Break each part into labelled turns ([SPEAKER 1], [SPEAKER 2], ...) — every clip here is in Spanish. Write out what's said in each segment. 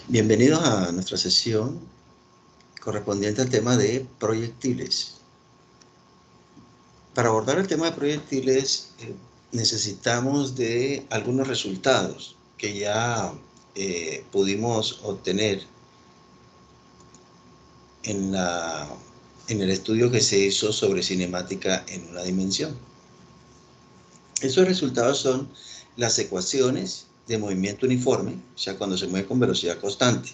[SPEAKER 1] Bienvenidos a nuestra sesión correspondiente al tema de proyectiles. Para abordar el tema de proyectiles necesitamos de algunos resultados que ya pudimos obtener en el estudio que se hizo sobre cinemática en una dimensión. Esos resultados son las ecuaciones de movimiento uniforme, o sea, cuando se mueve con velocidad constante,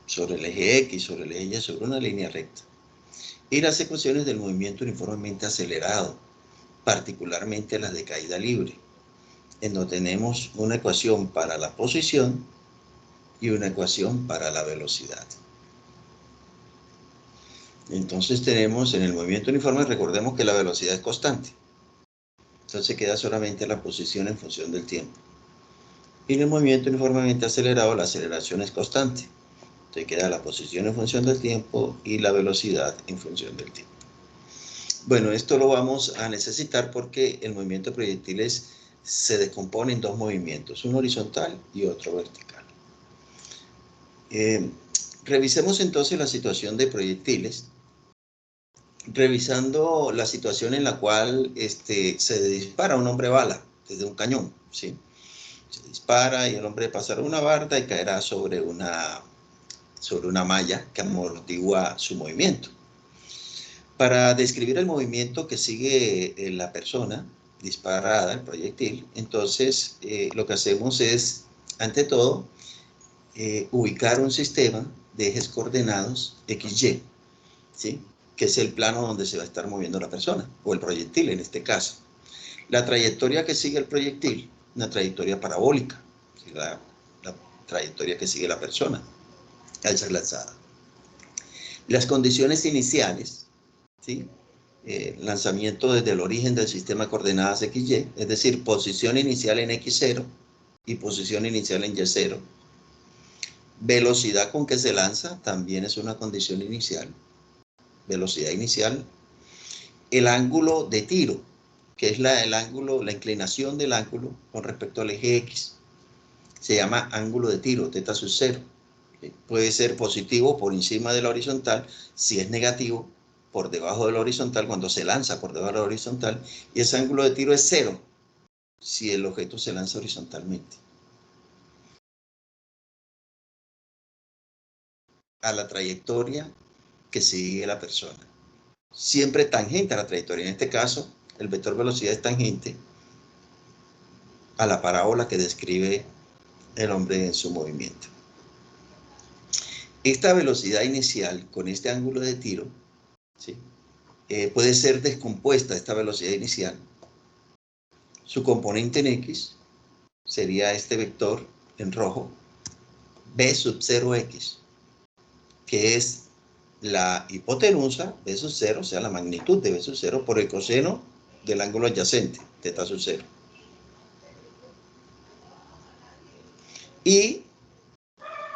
[SPEAKER 1] sobre el eje X, sobre el eje Y, sobre una línea recta. Y las ecuaciones del movimiento uniformemente acelerado, particularmente las de caída libre, en donde tenemos una ecuación para la posición y una ecuación para la velocidad. Entonces tenemos en el movimiento uniforme, recordemos que la velocidad es constante. Entonces queda solamente la posición en función del tiempo. Y en el movimiento uniformemente acelerado, la aceleración es constante. Entonces queda la posición en función del tiempo y la velocidad en función del tiempo. Bueno, esto lo vamos a necesitar porque el movimiento de proyectiles se descompone en dos movimientos, uno horizontal y otro vertical. Revisemos entonces la situación de proyectiles, revisando la situación en la cual se dispara un hombre bala desde un cañón, ¿sí? Se dispara y el hombre pasará una barda y caerá sobre una malla que amortigua su movimiento. Para describir el movimiento que sigue la persona disparada, el proyectil, entonces lo que hacemos es, ante todo, ubicar un sistema de ejes coordenados XY, ¿sí? Que es el plano donde se va a estar moviendo la persona, o el proyectil en este caso. La trayectoria que sigue el proyectil, una trayectoria parabólica, ¿sí? la trayectoria que sigue la persona al ser lanzada. Las condiciones iniciales, ¿sí? Lanzamiento desde el origen del sistema de coordenadas XY, es decir, posición inicial en X0 y posición inicial en Y0. Velocidad con que se lanza también es una condición inicial. Velocidad inicial. El ángulo de tiro, que es la inclinación del ángulo con respecto al eje X. Se llama ángulo de tiro, θ sub 0. Puede ser positivo por encima de la horizontal, si es negativo, por debajo de la horizontal, cuando se lanza por debajo de la horizontal, y ese ángulo de tiro es 0 si el objeto se lanza horizontalmente a la trayectoria que sigue la persona. Siempre tangente a la trayectoria. En este caso, el vector velocidad es tangente a la parábola que describe el hombre en su movimiento. Esta velocidad inicial con este ángulo de tiro, ¿sí? Puede ser descompuesta, esta velocidad inicial. Su componente en X sería este vector en rojo, B sub 0X, que es la hipotenusa B sub 0, o sea, la magnitud de B sub 0 por el coseno del ángulo adyacente, θ sub 0. Y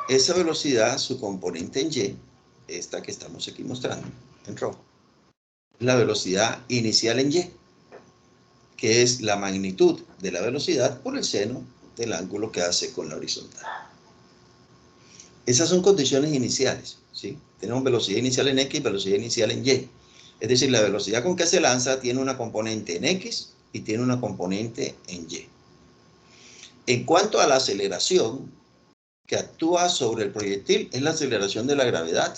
[SPEAKER 1] esa velocidad, su componente en Y, esta que estamos aquí mostrando, en rojo, la velocidad inicial en Y, que es la magnitud de la velocidad por el seno del ángulo que hace con la horizontal. Esas son condiciones iniciales, ¿sí? Tenemos velocidad inicial en X, velocidad inicial en Y. Es decir, la velocidad con que se lanza tiene una componente en X y tiene una componente en Y. En cuanto a la aceleración que actúa sobre el proyectil, es la aceleración de la gravedad.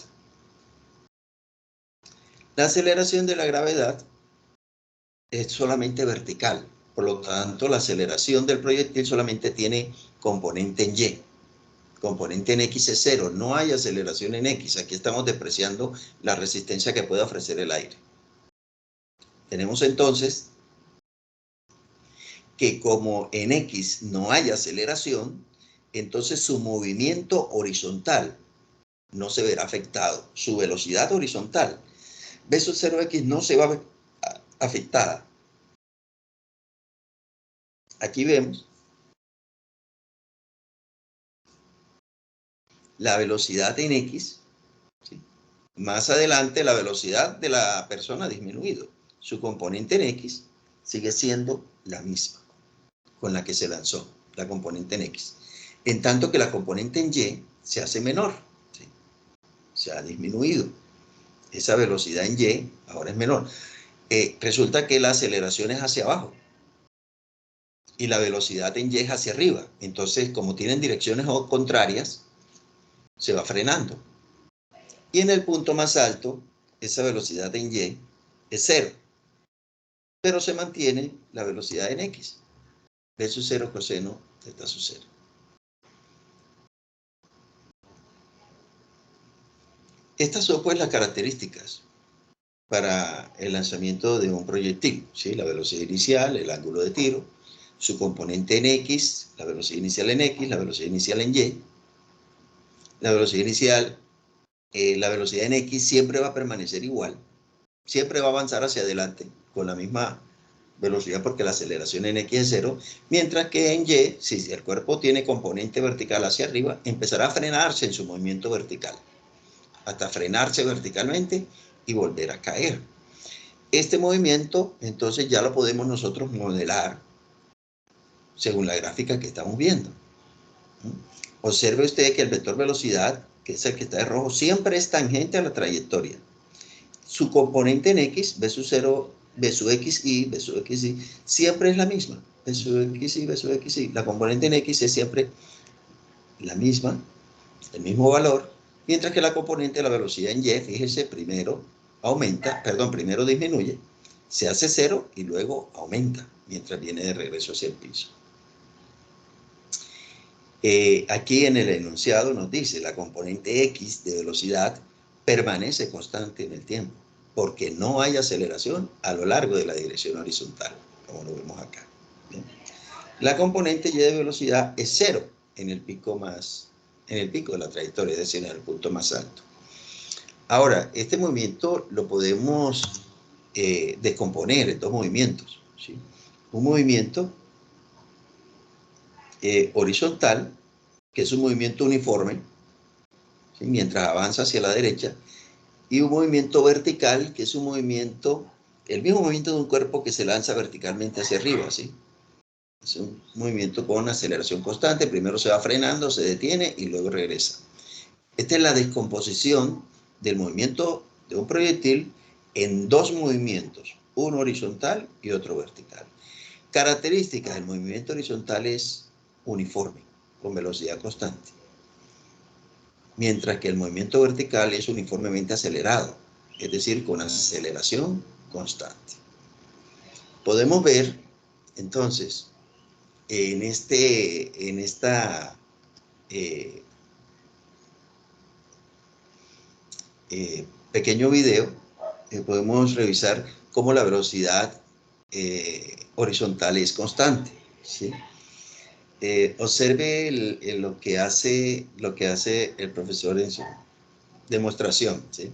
[SPEAKER 1] La aceleración de la gravedad es solamente vertical, por lo tanto la aceleración del proyectil solamente tiene componente en Y. Componente en X es 0, no hay aceleración en X, aquí estamos despreciando la resistencia que puede ofrecer el aire. Tenemos entonces que como en X no hay aceleración, entonces su movimiento horizontal no se verá afectado, su velocidad horizontal, B sub 0X no se va a ver afectada. Aquí vemos la velocidad en X, ¿sí? Más adelante la velocidad de la persona ha disminuido. Su componente en X sigue siendo la misma con la que se lanzó, la componente en X. En tanto que la componente en Y se hace menor, ¿sí? Se ha disminuido. Esa velocidad en Y ahora es menor. Resulta que la aceleración es hacia abajo y la velocidad en Y es hacia arriba. Entonces, como tienen direcciones contrarias, se va frenando. Y en el punto más alto, esa velocidad en Y es 0, pero se mantiene la velocidad en X. B sub 0 coseno θ sub 0. Estas son pues las características para el lanzamiento de un proyectil, ¿sí? La velocidad inicial, el ángulo de tiro, su componente en X, la velocidad inicial en X, la velocidad inicial en Y. La velocidad inicial, la velocidad en X siempre va a permanecer igual, siempre va a avanzar hacia adelante con la misma velocidad porque la aceleración en X es 0, mientras que en Y, si el cuerpo tiene componente vertical hacia arriba, empezará a frenarse en su movimiento vertical, hasta frenarse verticalmente y volver a caer. Este movimiento, entonces, ya lo podemos nosotros modelar según la gráfica que estamos viendo. Observe usted que el vector velocidad, que es el que está de rojo, siempre es tangente a la trayectoria. Su componente en X, B sub 0, B sub XY, B sub XY, siempre es la misma. B sub XY, B sub XY. La componente en X es siempre la misma, el mismo valor, mientras que la componente de la velocidad en Y, fíjese, primero disminuye, se hace 0 y luego aumenta, mientras viene de regreso hacia el piso. Aquí en el enunciado nos dice, la componente X de velocidad permanece constante en el tiempo, porque no hay aceleración a lo largo de la dirección horizontal, como lo vemos acá. ¿Bien? La componente Y de velocidad es 0 en el pico de la trayectoria, es decir, en el punto más alto. Ahora, este movimiento lo podemos descomponer en dos movimientos, ¿sí? Un movimiento horizontal, que es un movimiento uniforme, ¿sí? Mientras avanza hacia la derecha, y un movimiento vertical, que es un movimiento, el mismo movimiento de un cuerpo que se lanza verticalmente hacia arriba, ¿sí? Es un movimiento con aceleración constante, primero se va frenando, se detiene y luego regresa. Esta es la descomposición del movimiento de un proyectil en dos movimientos, uno horizontal y otro vertical. Características del movimiento horizontal es uniforme, con velocidad constante, mientras que el movimiento vertical es uniformemente acelerado, es decir, con aceleración constante. Podemos ver, entonces, en esta pequeño video, podemos revisar cómo la velocidad horizontal es constante, ¿sí? Observe lo que hace el profesor en su demostración, ¿sí?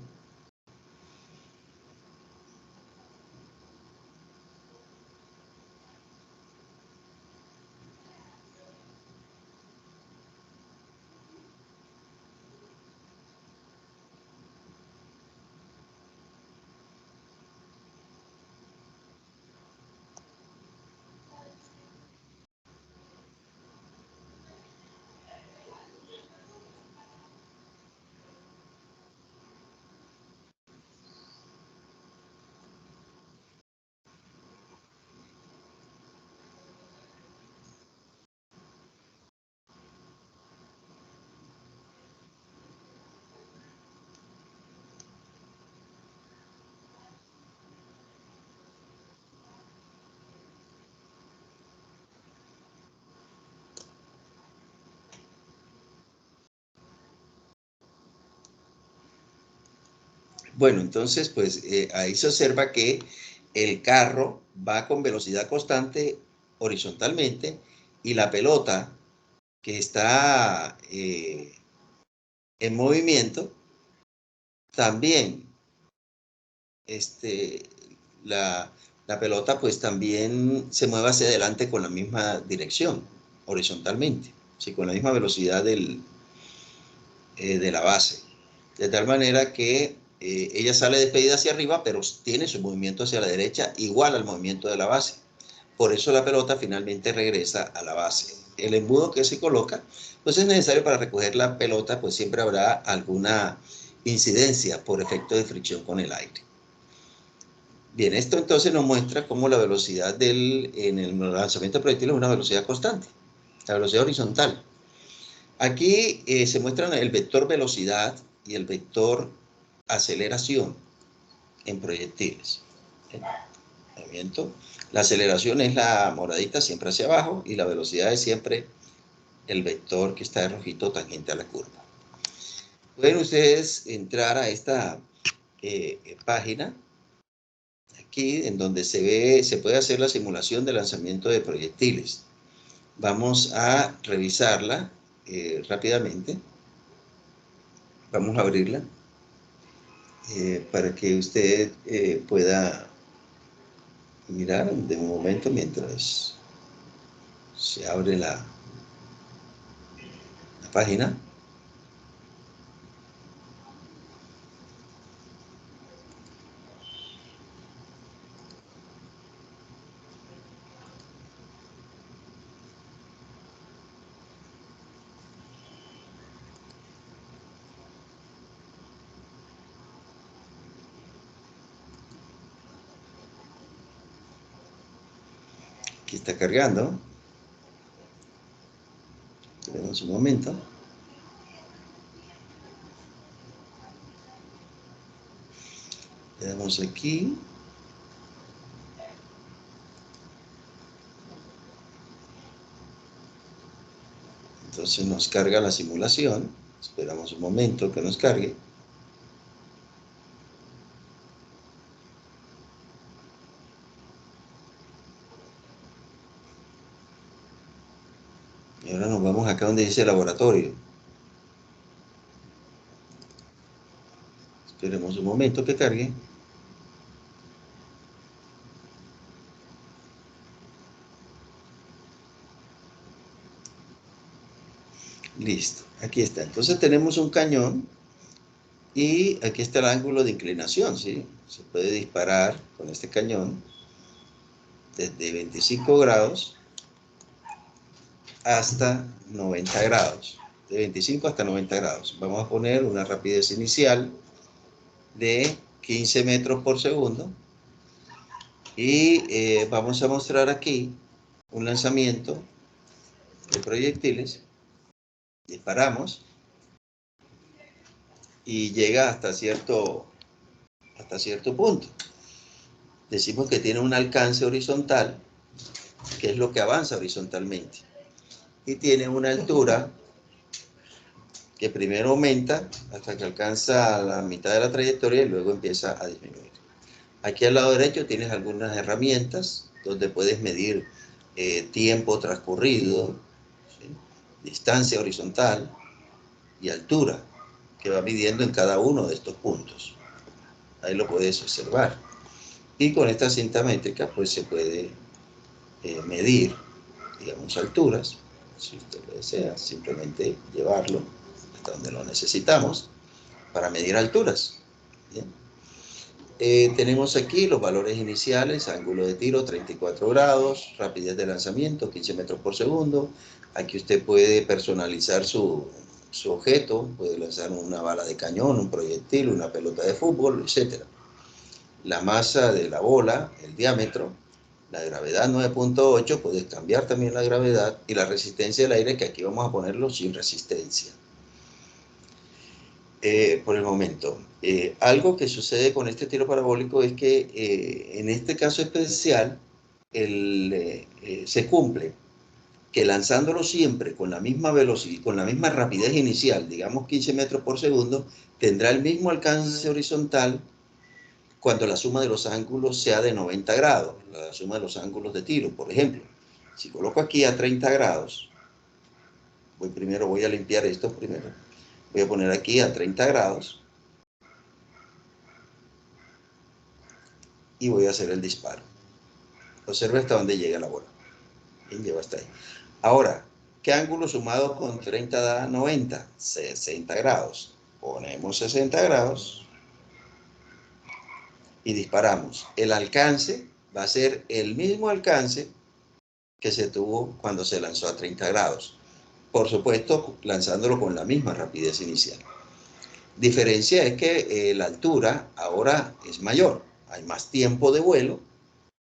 [SPEAKER 1] Bueno, entonces, pues ahí se observa que el carro va con velocidad constante horizontalmente y la pelota que está en movimiento también, la pelota pues también se mueve hacia adelante con la misma dirección, horizontalmente, ¿sí? Con la misma velocidad de la base. De tal manera que ella sale despedida hacia arriba, pero tiene su movimiento hacia la derecha igual al movimiento de la base. Por eso la pelota finalmente regresa a la base. el embudo que se coloca, pues es necesario para recoger la pelota, pues siempre habrá alguna incidencia por efecto de fricción con el aire. Bien, esto entonces nos muestra cómo la velocidad en el lanzamiento de proyectiles es una velocidad constante, la velocidad horizontal. Aquí se muestran el vector velocidad y el vector aceleración en proyectiles. Movimiento. La aceleración es la moradita siempre hacia abajo y la velocidad es siempre el vector que está de rojito tangente a la curva. Pueden ustedes entrar a esta página aquí en donde se puede hacer la simulación de lanzamiento de proyectiles. Vamos a revisarla rápidamente. Vamos a abrirla para que usted pueda mirar de un momento mientras se abre la página. Aquí está cargando. Tenemos un momento. Le damos aquí. Entonces nos carga la simulación. Esperamos un momento que nos cargue. Y ahora nos vamos acá donde dice laboratorio. Esperemos un momento que cargue. Listo, aquí está. Entonces tenemos un cañón y aquí está el ángulo de inclinación, ¿sí? Se puede disparar con este cañón desde 25 grados hasta 90 grados. De 25 hasta 90 grados. Vamos a poner una rapidez inicial de 15 metros por segundo. Y vamos a mostrar aquí un lanzamiento de proyectiles. Disparamos y llega hasta cierto punto. Decimos que tiene un alcance horizontal, que es lo que avanza horizontalmente. Y tiene una altura que primero aumenta hasta que alcanza la mitad de la trayectoria y luego empieza a disminuir. Aquí al lado derecho tienes algunas herramientas donde puedes medir tiempo transcurrido, ¿sí? Distancia horizontal y altura, que va midiendo en cada uno de estos puntos. Ahí lo puedes observar. Y con esta cinta métrica pues se puede medir, digamos, alturas. Si usted lo desea, simplemente llevarlo hasta donde lo necesitamos para medir alturas. ¿Bien? Tenemos aquí los valores iniciales: ángulo de tiro 34 grados, rapidez de lanzamiento 15 metros por segundo. Aquí usted puede personalizar su objeto, puede lanzar una bala de cañón, un proyectil, una pelota de fútbol, etc. La masa de la bola, el diámetro, la gravedad 9.8, puedes cambiar también la gravedad, y la resistencia del aire, que aquí vamos a ponerlo sin resistencia. Por el momento. Algo que sucede con este tiro parabólico es que en este caso especial se cumple que lanzándolo siempre con la misma velocidad, con la misma rapidez inicial, digamos 15 metros por segundo, tendrá el mismo alcance horizontal cuando la suma de los ángulos sea de 90 grados, la suma de los ángulos de tiro. Por ejemplo, si coloco aquí a 30 grados, voy a limpiar esto primero. Voy a poner aquí a 30 grados y voy a hacer el disparo. Observe hasta dónde llega la bola. Bien, lleva hasta ahí. Ahora, ¿qué ángulo sumado con 30 da 90? 60 grados. Ponemos 60 grados y disparamos. El alcance va a ser el mismo alcance que se tuvo cuando se lanzó a 30 grados. Por supuesto, lanzándolo con la misma rapidez inicial. Diferencia es que la altura ahora es mayor, hay más tiempo de vuelo,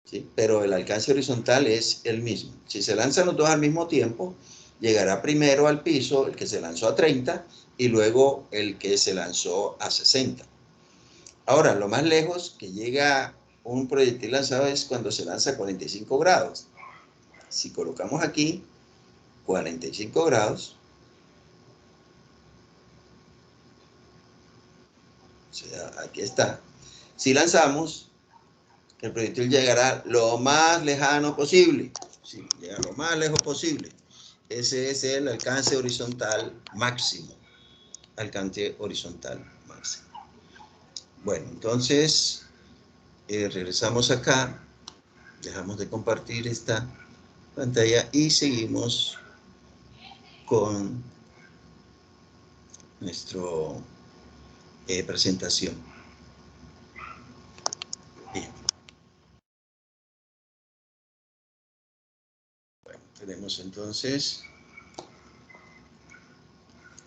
[SPEAKER 1] ¿sí? Pero el alcance horizontal es el mismo. Si se lanzan los dos al mismo tiempo, llegará primero al piso el que se lanzó a 30 y luego el que se lanzó a 60. Ahora, lo más lejos que llega un proyectil lanzado es cuando se lanza a 45 grados. Si colocamos aquí 45 grados, o sea, aquí está. Si lanzamos, el proyectil llegará lo más lejano posible. Sí, llega lo más lejos posible. Ese es el alcance horizontal máximo. Alcance horizontal máximo. Bueno, entonces regresamos acá. Dejamos de compartir esta pantalla y seguimos con nuestra presentación. Bien. Bueno, tenemos entonces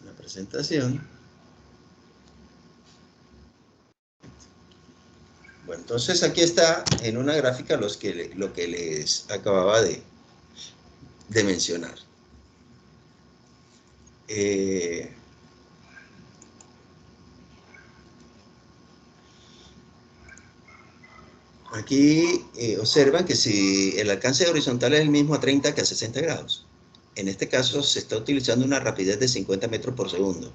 [SPEAKER 1] la presentación. Bueno, entonces aquí está en una gráfica lo que les acababa de mencionar. Aquí observan que si el alcance horizontal es el mismo a 30 que a 60 grados, en este caso se está utilizando una rapidez de 50 metros por segundo.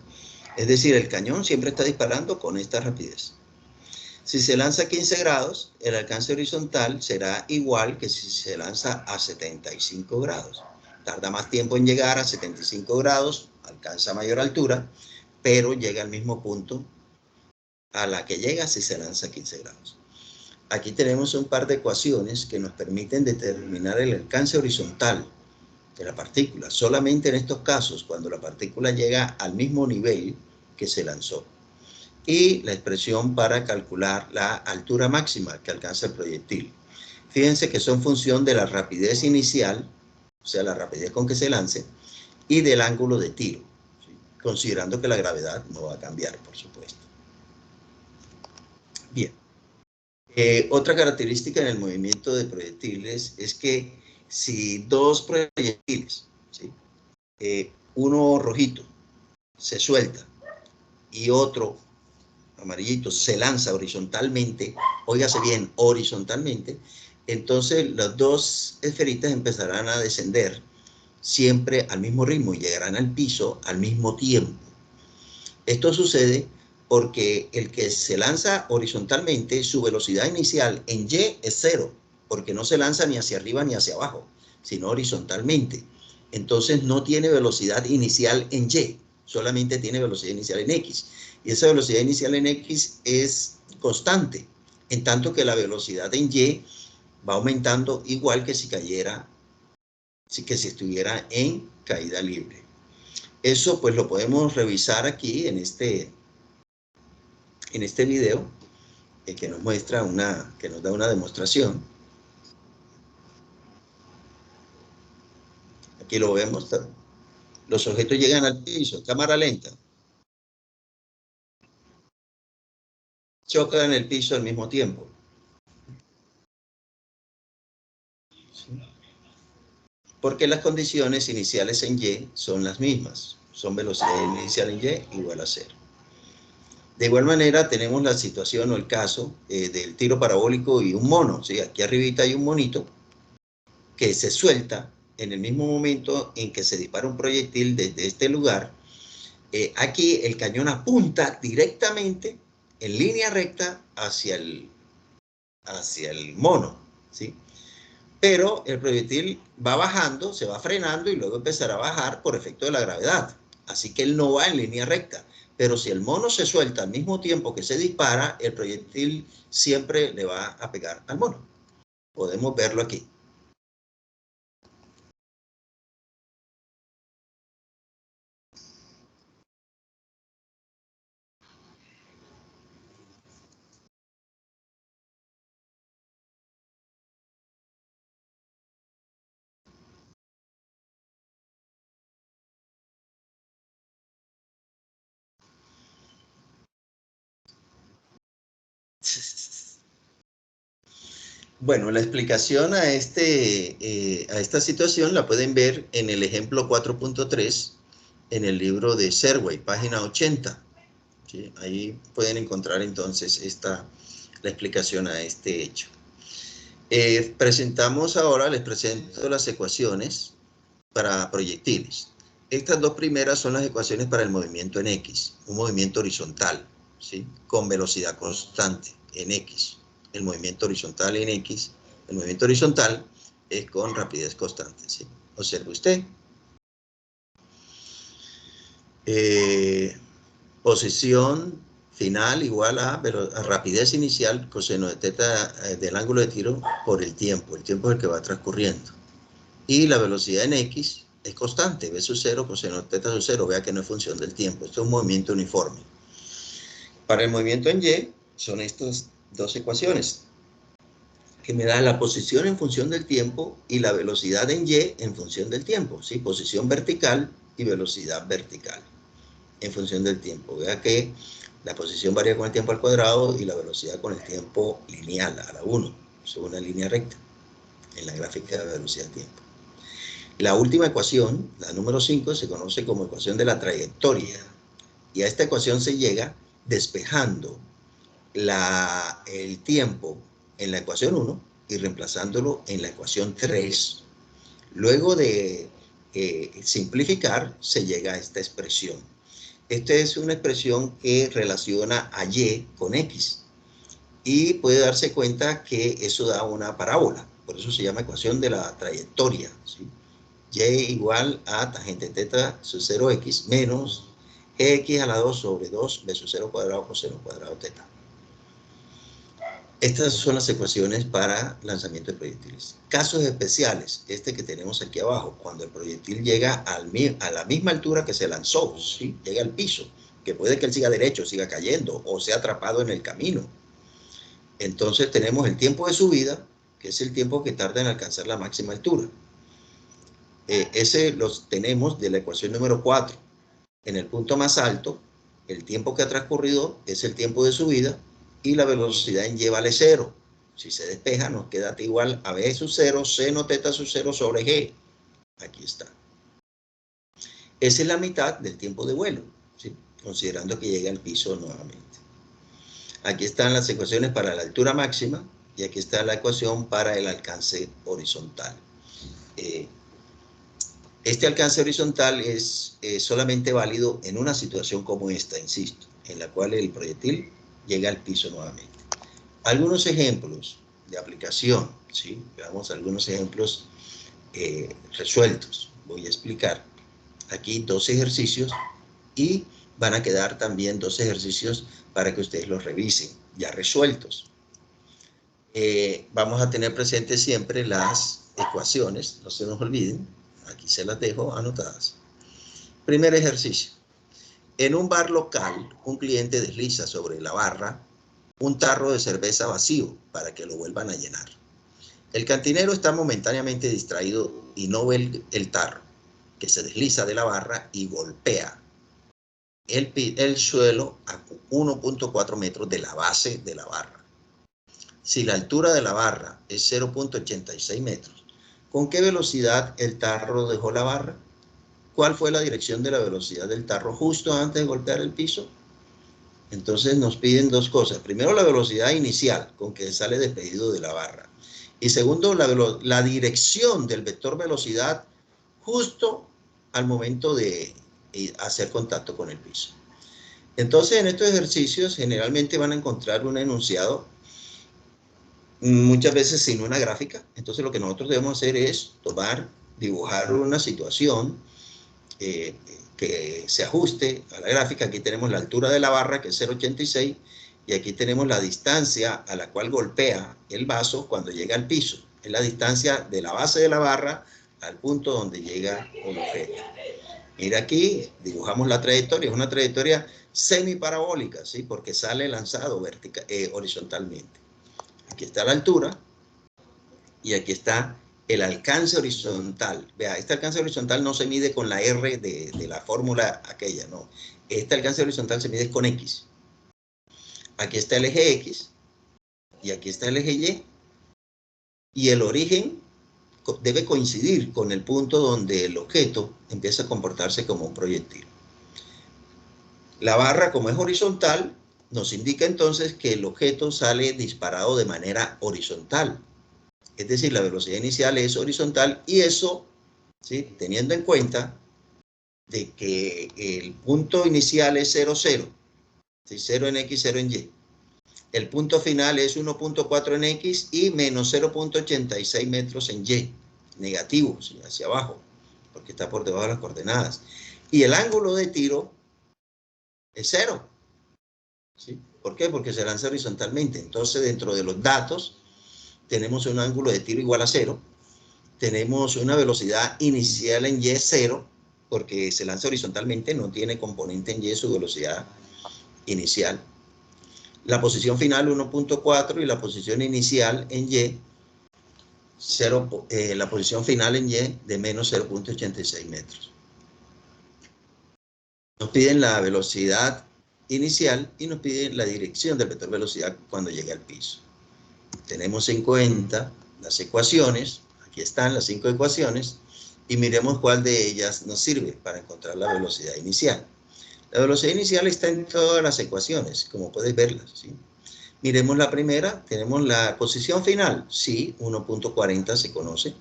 [SPEAKER 1] Es decir, el cañón siempre está disparando con esta rapidez. Si se lanza a 15 grados, el alcance horizontal será igual que si se lanza a 75 grados. Tarda más tiempo en llegar a 75 grados, alcanza mayor altura, pero llega al mismo punto a la que llega si se lanza a 15 grados. Aquí tenemos un par de ecuaciones que nos permiten determinar el alcance horizontal de la partícula, solamente en estos casos, cuando la partícula llega al mismo nivel que se lanzó. Y la expresión para calcular la altura máxima que alcanza el proyectil. Fíjense que son función de la rapidez inicial, o sea, la rapidez con que se lance, y del ángulo de tiro, ¿sí? Considerando que la gravedad no va a cambiar, por supuesto. Bien. Otra característica en el movimiento de proyectiles es que si dos proyectiles, ¿sí? Uno rojito se suelta y otro amarillito se lanza horizontalmente, óigase bien, horizontalmente, entonces las dos esferitas empezarán a descender siempre al mismo ritmo y llegarán al piso al mismo tiempo. Esto sucede porque el que se lanza horizontalmente, su velocidad inicial en Y es 0, porque no se lanza ni hacia arriba ni hacia abajo, sino horizontalmente. Entonces no tiene velocidad inicial en Y, solamente tiene velocidad inicial en X. Y esa velocidad inicial en X es constante, en tanto que la velocidad en Y va aumentando igual que si cayera, que si estuviera en caída libre. Eso pues lo podemos revisar aquí en este video que nos muestra que nos da una demostración. Aquí lo vemos. Los objetos llegan al piso, cámara lenta, chocan en el piso al mismo tiempo. ¿Sí? Porque las condiciones iniciales en Y son las mismas. Son velocidad inicial en Y igual a 0. De igual manera tenemos la situación o el caso del tiro parabólico y un mono. ¿Sí? Aquí arribita hay un monito que se suelta en el mismo momento en que se dispara un proyectil desde este lugar. Aquí el cañón apunta directamente en línea recta hacia el mono, ¿sí? Pero el proyectil va bajando, se va frenando y luego empezará a bajar por efecto de la gravedad. Así que él no va en línea recta. Pero si el mono se suelta al mismo tiempo que se dispara, el proyectil siempre le va a pegar al mono. Podemos verlo aquí. Bueno, la explicación a esta situación la pueden ver en el ejemplo 4.3 en el libro de Serway, página 80. ¿Sí? Ahí pueden encontrar entonces la explicación a este hecho. Les presento las ecuaciones para proyectiles. Estas dos primeras son las ecuaciones para el movimiento en X, un movimiento horizontal, ¿sí? Con velocidad constante en X. El movimiento horizontal en X, el movimiento horizontal es con rapidez constante, ¿sí? Observe usted. Posición final igual a rapidez inicial coseno de teta del ángulo de tiro por el tiempo es el que va transcurriendo. Y la velocidad en X es constante, V sub 0 coseno de teta sub 0, vea que no es función del tiempo, esto es un movimiento uniforme. Para el movimiento en Y son estas dos ecuaciones, que me da la posición en función del tiempo y la velocidad en Y en función del tiempo, ¿sí? Posición vertical y velocidad vertical en función del tiempo. Vea que la posición varía con el tiempo al cuadrado y la velocidad con el tiempo lineal, a la 1, sobre una línea recta, en la gráfica de velocidad-tiempo. La última ecuación, la número 5, se conoce como ecuación de la trayectoria. Y a esta ecuación se llega despejando el tiempo en la ecuación 1 y reemplazándolo en la ecuación 3. Luego de simplificar, se llega a esta expresión. Esta es una expresión que relaciona a Y con X. Y puede darse cuenta que eso da una parábola. Por eso se llama ecuación de la trayectoria, ¿sí? Y igual a tangente teta sub 0x menos x a la 2 sobre 2 b sub 0 cuadrado coseno cuadrado teta. Estas son las ecuaciones para lanzamiento de proyectiles. Casos especiales, este que tenemos aquí abajo, cuando el proyectil llega a la misma altura que se lanzó, ¿sí? Llega al piso, que puede que él siga derecho, siga cayendo, o sea atrapado en el camino. Entonces tenemos el tiempo de subida, que es el tiempo que tarda en alcanzar la máxima altura. Ese los tenemos de la ecuación número 4. En el punto más alto, el tiempo que ha transcurrido es el tiempo de subida y la velocidad en Y vale 0. Si se despeja, nos queda igual a B sub 0, seno teta sub 0 sobre G. Aquí está. Esa es la mitad del tiempo de vuelo, ¿sí? Considerando que llega al piso nuevamente. Aquí están las ecuaciones para la altura máxima y aquí está la ecuación para el alcance horizontal. Este alcance horizontal es solamente válido en una situación como esta, insisto, en la cual el proyectil llega al piso nuevamente. Algunos ejemplos de aplicación, ¿sí? Veamos algunos ejemplos resueltos. Voy a explicar aquí 2 ejercicios y van a quedar también 2 ejercicios para que ustedes los revisen, ya resueltos. Vamos a tener presentes siempre las ecuaciones, no se nos olviden. Aquí se las dejo anotadas. Primer ejercicio. En un bar local, un cliente desliza sobre la barra un tarro de cerveza vacío para que lo vuelvan a llenar. El cantinero está momentáneamente distraído y no ve el tarro, que se desliza de la barra y golpea el suelo a 1.4 metros de la base de la barra. Si la altura de la barra es 0.86 metros, ¿con qué velocidad el tarro dejó la barra? ¿Cuál fue la dirección de la velocidad del tarro justo antes de golpear el piso? Entonces nos piden 2 cosas. Primero, la velocidad inicial con que sale despedido de la barra. Y segundo, la dirección del vector velocidad justo al momento de hacer contacto con el piso. Entonces, en estos ejercicios generalmente van a encontrar un enunciado, muchas veces sin una gráfica. Entonces, lo que nosotros debemos hacer es dibujar una situación que se ajuste a la gráfica. Aquí tenemos la altura de la barra, que es 0.86, y aquí tenemos la distancia a la cual golpea el vaso cuando llega al piso. Es la distancia de la base de la barra al punto donde llega el objeto. Mira aquí, dibujamos la trayectoria, es una trayectoria semiparabólica, ¿sí? Porque sale lanzado horizontalmente. Aquí está la altura y aquí está el alcance horizontal. Vea, este alcance horizontal no se mide con la R de la fórmula aquella, no. Este alcance horizontal se mide con X. Aquí está el eje X y aquí está el eje Y, y el origen debe coincidir con el punto donde el objeto empieza a comportarse como un proyectil. La barra, como es horizontal, nos indica entonces que el objeto sale disparado de manera horizontal. Es decir, la velocidad inicial es horizontal y eso, ¿sí?, teniendo en cuenta de que el punto inicial es 0, 0, ¿sí?, 0 en X, 0 en Y. El punto final es 1.4 en X y menos 0.86 metros en Y, negativo, ¿sí?, hacia abajo, porque está por debajo de las coordenadas. Y el ángulo de tiro es 0. ¿Sí? ¿Por qué? Porque se lanza horizontalmente. Entonces, dentro de los datos, tenemos un ángulo de tiro igual a 0. Tenemos una velocidad inicial en Y 0, porque se lanza horizontalmente, no tiene componente en Y su velocidad inicial. La posición final 1.4 y la posición inicial en Y, 0, la posición final en Y de menos 0.86 metros. Nos piden la velocidad inicial y nos piden la dirección del vector velocidad cuando llegue al piso. Tenemos en cuenta las ecuaciones, aquí están las 5 ecuaciones, y miremos cuál de ellas nos sirve para encontrar la velocidad inicial. La velocidad inicial está en todas las ecuaciones, como puedes verlas, ¿sí? Miremos la primera, tenemos la posición final, sí, 1.40 se conoce.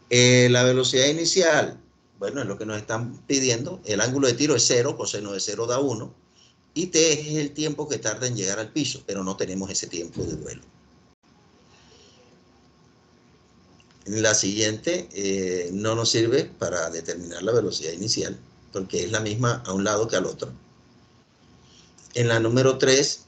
[SPEAKER 1] La velocidad inicial, bueno, es lo que nos están pidiendo. El ángulo de tiro es 0, coseno de 0 da 1. Y t es el tiempo que tarda en llegar al piso, pero no tenemos ese tiempo de vuelo. La siguiente no nos sirve para determinar la velocidad inicial, porque es la misma a un lado que al otro. En la número 3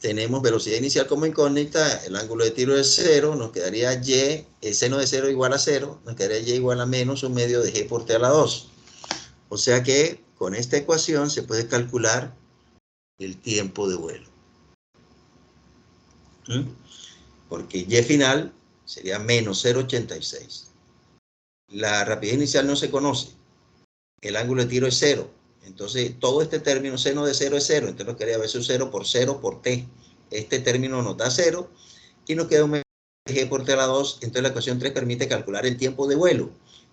[SPEAKER 1] tenemos velocidad inicial como incógnita, el ángulo de tiro es 0, nos quedaría y, el seno de 0 igual a 0, nos quedaría y igual a menos un medio de g por t a la 2. O sea que con esta ecuación se puede calcular el tiempo de vuelo. Porque y final sería menos 0.86. La rapidez inicial no se conoce, el ángulo de tiro es 0. Entonces, todo este término, seno de 0 es 0. Entonces, nos quedaría versus 0 por t. Este término nos da 0 y nos queda un g por t a la 2. Entonces, la ecuación 3 permite calcular el tiempo de vuelo,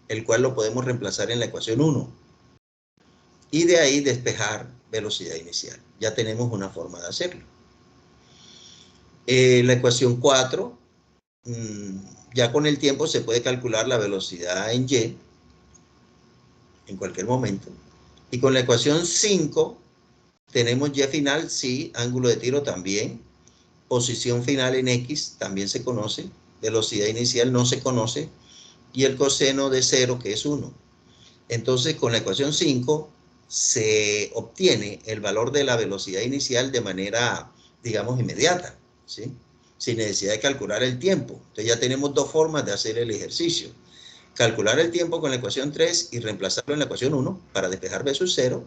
[SPEAKER 1] el cual lo podemos reemplazar en la ecuación 1. Y de ahí despejar velocidad inicial. Ya tenemos una forma de hacerlo. La ecuación 4, ya con el tiempo se puede calcular la velocidad en y en cualquier momento. Y con la ecuación 5 tenemos y final, sí, ángulo de tiro también, posición final en X también se conoce, velocidad inicial no se conoce, y el coseno de 0 que es 1. Entonces con la ecuación 5 se obtiene el valor de la velocidad inicial de manera, digamos, inmediata, ¿sí?, sin necesidad de calcular el tiempo. Entonces ya tenemos dos formas de hacer el ejercicio. Calcular el tiempo con la ecuación 3 y reemplazarlo en la ecuación 1 para despejar v sub 0,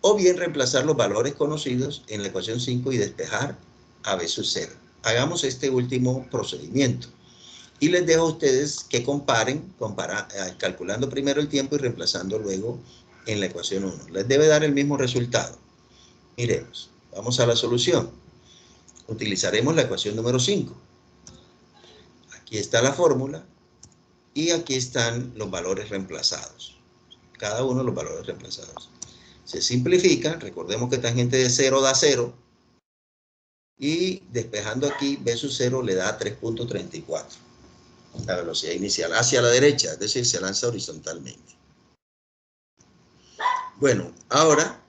[SPEAKER 1] o bien reemplazar los valores conocidos en la ecuación 5 y despejar a v sub 0. Hagamos este último procedimiento. Y les dejo a ustedes que comparen, calculando primero el tiempo y reemplazando luego en la ecuación 1. Les debe dar el mismo resultado. Miremos, vamos a la solución. Utilizaremos la ecuación número 5. Aquí está la fórmula y aquí están los valores reemplazados. Cada uno de los valores reemplazados. Se simplifica, recordemos que tangente de 0 da 0, y despejando aquí, v sub 0 le da 3.34, la velocidad inicial, hacia la derecha, es decir, se lanza horizontalmente. Bueno, ahora,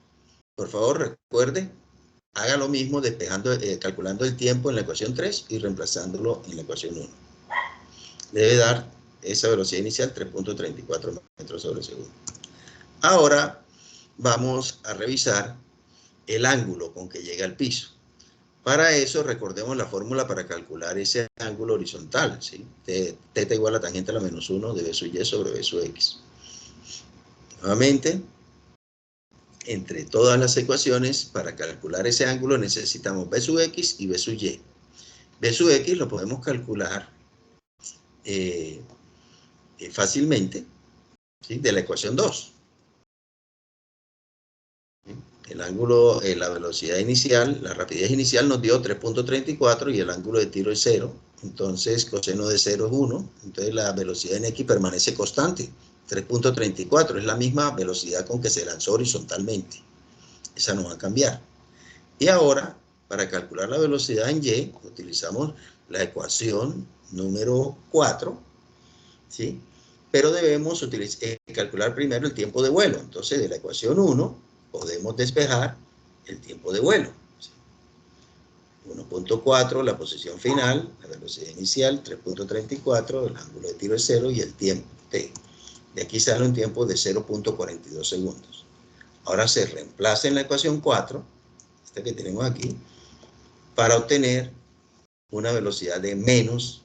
[SPEAKER 1] por favor, recuerde, haga lo mismo despejando, calculando el tiempo en la ecuación 3 y reemplazándolo en la ecuación 1. Debe dar esa velocidad inicial 3.34 metros sobre segundo. Ahora vamos a revisar el ángulo con que llega al piso. Para eso recordemos la fórmula para calcular ese ángulo horizontal, ¿sí? Θ igual a tangente a la menos 1 de v sub y sobre v sub x. Nuevamente, entre todas las ecuaciones, para calcular ese ángulo necesitamos v sub x y v sub y. V sub x lo podemos calcular fácilmente, ¿sí?, de la ecuación 2. El ángulo, la velocidad inicial, la rapidez inicial nos dio 3.34 y el ángulo de tiro es 0. Entonces, coseno de 0 es 1. Entonces, la velocidad en X permanece constante. 3.34 es la misma velocidad con que se lanzó horizontalmente. Esa no va a cambiar. Y ahora, para calcular la velocidad en Y, utilizamos la ecuación número 4, ¿sí? Pero debemos calcular primero el tiempo de vuelo. Entonces, de la ecuación 1, podemos despejar el tiempo de vuelo. 1.4, la posición final, la velocidad inicial, 3.34, el ángulo de tiro es 0 y el tiempo t. De aquí sale un tiempo de 0.42 segundos. Ahora se reemplaza en la ecuación 4, esta que tenemos aquí, para obtener una velocidad de menos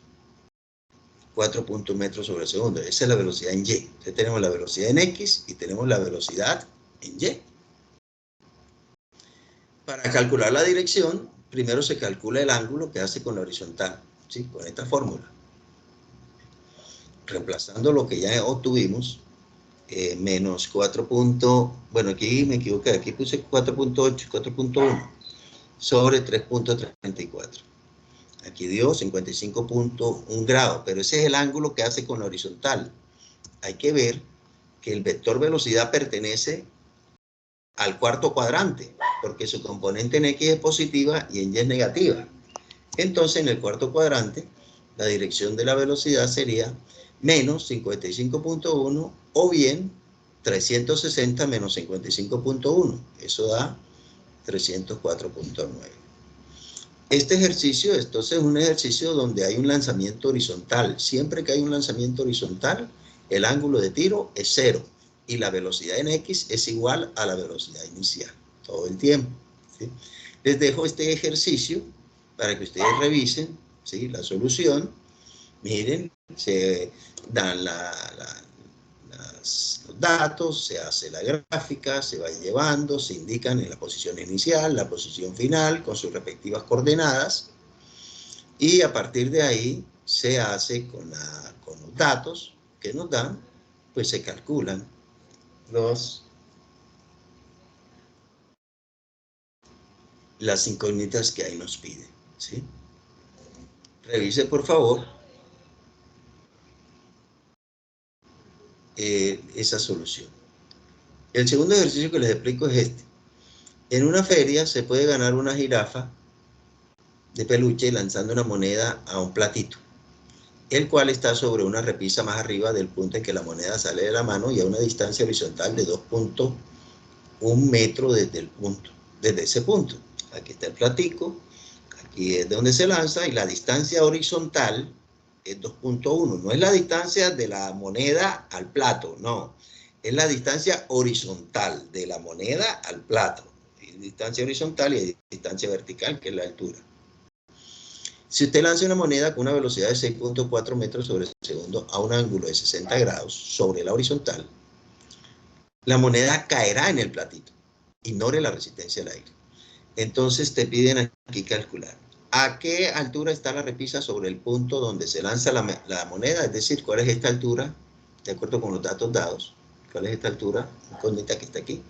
[SPEAKER 1] 4 metros sobre segundo. Esa es la velocidad en Y. Entonces tenemos la velocidad en X y tenemos la velocidad en Y. Para calcular la dirección, primero se calcula el ángulo que hace con la horizontal, ¿sí? Con esta fórmula. Reemplazando lo que ya obtuvimos, menos 4. Bueno, aquí me equivoqué, aquí puse 4.8, 4.1 sobre 3.34. Aquí dio 55.1 grados, pero ese es el ángulo que hace con la horizontal. Hay que ver que el vector velocidad pertenece al cuarto cuadrante, porque su componente en X es positiva y en Y es negativa. Entonces, en el cuarto cuadrante, la dirección de la velocidad sería menos 55.1 o bien 360 menos 55.1. Eso da 304.9. Este ejercicio, entonces, es un ejercicio donde hay un lanzamiento horizontal. Siempre que hay un lanzamiento horizontal, el ángulo de tiro es 0 y la velocidad en X es igual a la velocidad inicial, todo el tiempo, ¿sí? Les dejo este ejercicio para que ustedes revisen, ¿sí? La solución. Miren, se dan los datos, se hace la gráfica, se va llevando, se indican en la posición inicial, la posición final, con sus respectivas coordenadas, y a partir de ahí se hace con los datos que nos dan, pues se calculan las incógnitas que ahí nos piden, ¿sí? Revise, por favor, esa solución. El segundo ejercicio que les explico es este. En una feria se puede ganar una jirafa de peluche lanzando una moneda a un platito, el cual está sobre una repisa más arriba del punto en que la moneda sale de la mano y a una distancia horizontal de 2.1 metros desde ese punto. Aquí está el platico, aquí es donde se lanza y la distancia horizontal es 2.1. No es la distancia de la moneda al plato, no. Es la distancia horizontal de la moneda al plato. Hay distancia horizontal y hay distancia vertical, que es la altura. Si usted lanza una moneda con una velocidad de 6.4 metros sobre segundo a un ángulo de 60 grados sobre la horizontal, la moneda caerá en el platito. Ignore la resistencia al aire. Entonces te piden aquí calcular a qué altura está la repisa sobre el punto donde se lanza la moneda, es decir, cuál es esta altura, de acuerdo con los datos dados, cuál es esta altura, incógnita que está aquí.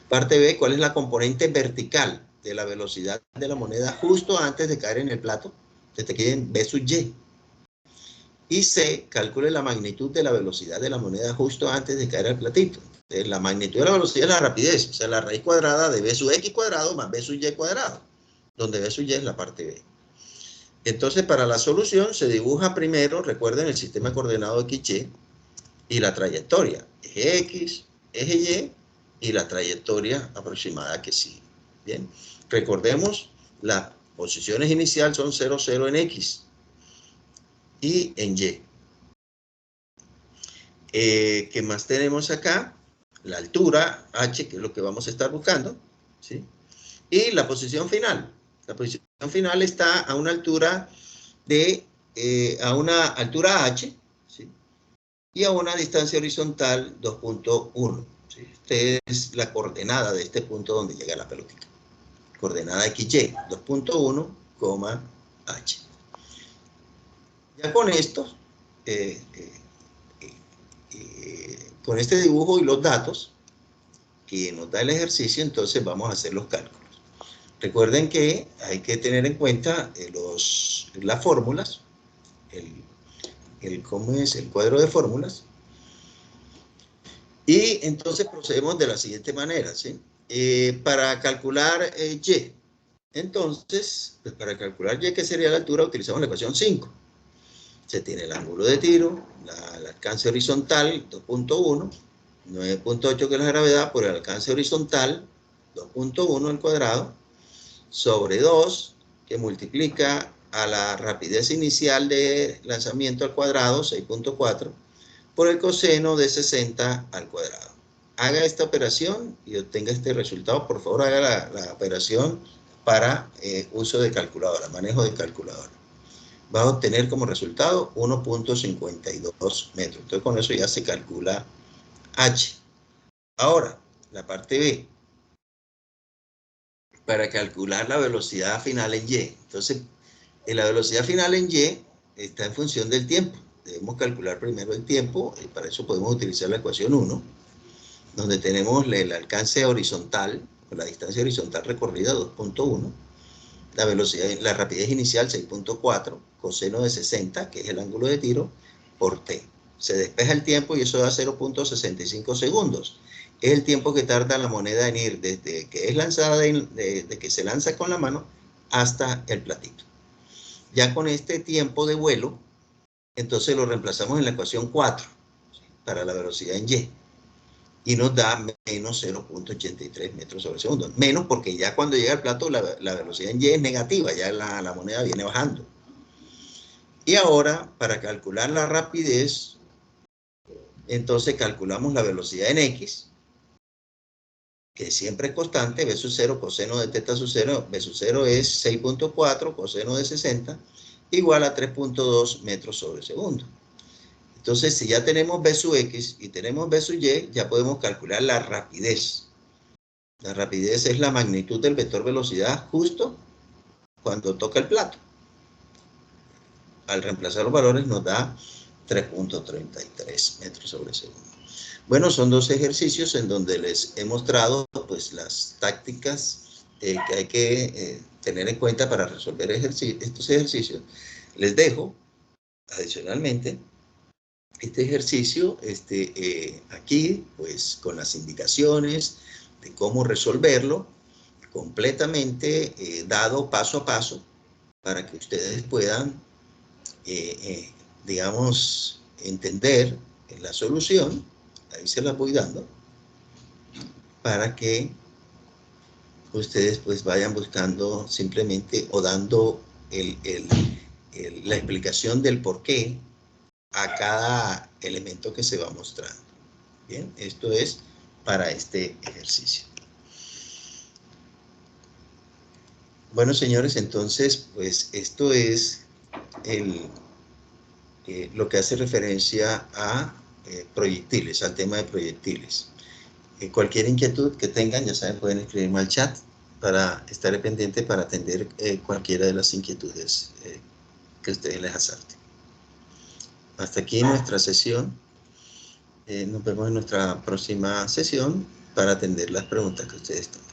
[SPEAKER 1] Parte B, cuál es la componente vertical de la velocidad de la moneda justo antes de caer en el plato. Entonces te piden B sub Y. Y C, calcule la magnitud de la velocidad de la moneda justo antes de caer al platito. La magnitud de la velocidad es la rapidez, o sea, la raíz cuadrada de B sub X cuadrado más B sub Y cuadrado, donde B sub Y es la parte B. Entonces, para la solución se dibuja primero, recuerden, el sistema coordenado XY y la trayectoria, eje X, eje Y la trayectoria aproximada que sigue. Bien, recordemos, las posiciones iniciales son 0, 0 en X y en Y. ¿Qué más tenemos acá? La altura, H, que es lo que vamos a estar buscando, ¿sí? Y la posición final. La posición final está a una altura H, ¿sí? Y a una distancia horizontal 2.1. ¿Sí? Esta es la coordenada de este punto donde llega la pelotita. Coordenada XY, 2.1, H. Ya con esto, con este dibujo y los datos, que nos da el ejercicio, entonces vamos a hacer los cálculos. Recuerden que hay que tener en cuenta las fórmulas, ¿cómo es? El cuadro de fórmulas. Y entonces procedemos de la siguiente manera, ¿sí? Para calcular Y, entonces, pues para calcular Y, que sería la altura, utilizamos la ecuación 5. Se tiene el ángulo de tiro, el alcance horizontal, 2.1, 9.8 que es la gravedad, por el alcance horizontal, 2.1 al cuadrado, sobre 2, que multiplica a la rapidez inicial de lanzamiento al cuadrado, 6.4, por el coseno de 60 al cuadrado. Haga esta operación y obtenga este resultado. Por favor, haga la operación para uso de calculadora, manejo de calculadora. Va a obtener como resultado 1.52 metros. Entonces, con eso ya se calcula H. Ahora, la parte B. Para calcular la velocidad final en Y. Entonces, la velocidad final en Y está en función del tiempo. Debemos calcular primero el tiempo, y para eso podemos utilizar la ecuación 1, donde tenemos el alcance horizontal, o la distancia horizontal recorrida, 2.1, la velocidad, la rapidez inicial, 6.4, coseno de 60, que es el ángulo de tiro, por t. Se despeja el tiempo y eso da 0.65 segundos. Es el tiempo que tarda la moneda en ir desde que es lanzada, de que se lanza con la mano, hasta el platito. Ya con este tiempo de vuelo, entonces lo reemplazamos en la ecuación 4 para la velocidad en Y. Y nos da menos 0.83 metros sobre segundo. Menos porque ya cuando llega al plato la velocidad en Y es negativa, ya la moneda viene bajando. Y ahora, para calcular la rapidez, entonces calculamos la velocidad en X, que siempre es constante, B sub 0, coseno de teta sub 0, B sub 0 es 6.4, coseno de 60, igual a 3.2 metros sobre segundo. Entonces, si ya tenemos B sub X y tenemos B sub Y, ya podemos calcular la rapidez. La rapidez es la magnitud del vector velocidad justo cuando toca el plato. Al reemplazar los valores nos da 3.33 metros sobre segundo. Bueno, son dos ejercicios en donde les he mostrado pues las tácticas que hay que tener en cuenta para resolver estos ejercicios. Les dejo, adicionalmente, este ejercicio aquí, pues con las indicaciones de cómo resolverlo, completamente dado paso a paso, para que ustedes puedan, digamos, entender la solución. Ahí se las voy dando, para que ustedes pues vayan buscando simplemente o dando la explicación del por qué a cada elemento que se va mostrando. Bien, esto es para este ejercicio. Bueno, señores, entonces, pues esto es lo que hace referencia a proyectiles, al tema de proyectiles. Cualquier inquietud que tengan, ya saben, pueden escribirme al chat para estar pendiente para atender cualquiera de las inquietudes que ustedes les asalten. Hasta aquí nuestra sesión. Nos vemos en nuestra próxima sesión para atender las preguntas que ustedes tengan.